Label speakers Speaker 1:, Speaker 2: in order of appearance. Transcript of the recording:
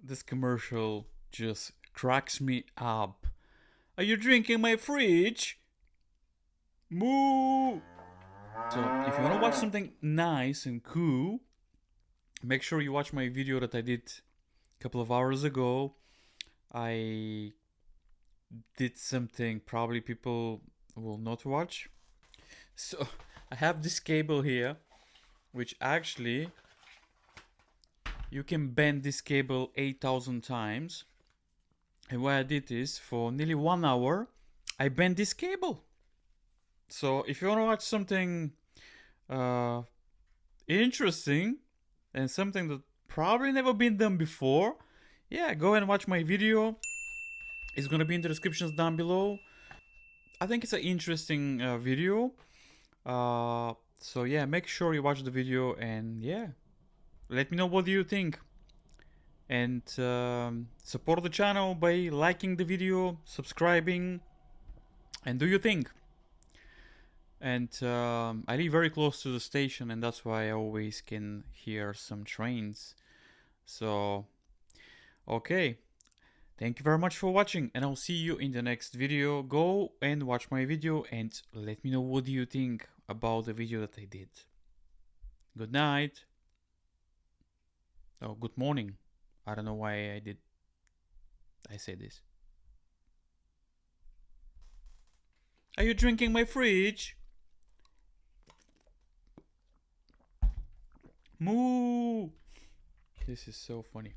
Speaker 1: This commercial just cracks me up. Are you drinking my fridge? Moo! So, if you want to watch something nice and cool, make sure you watch my video that I did a couple of hours ago. I did something probably people will not watch. So, I have this cable here, which actually you can bend this cable 8,000 times. And what I did is for nearly 1 hour, I bent this cable. So if you want to watch something interesting and something that probably never been done before, yeah, go and watch my video. It's gonna be in the descriptions down below. I think it's an interesting video. So yeah, make sure you watch the video and yeah, let me know what do you think. And support the channel by liking the video, subscribing, and do your thing. And I live very close to the station, and that's why I always can hear some trains. So, okay. Thank you very much for watching, and I'll see you in the next video. Go and watch my video and let me know what do you think about the video that I did. Good night. Oh, good morning. I don't know why I say this. Are you drinking my fridge? Moo! This is so funny.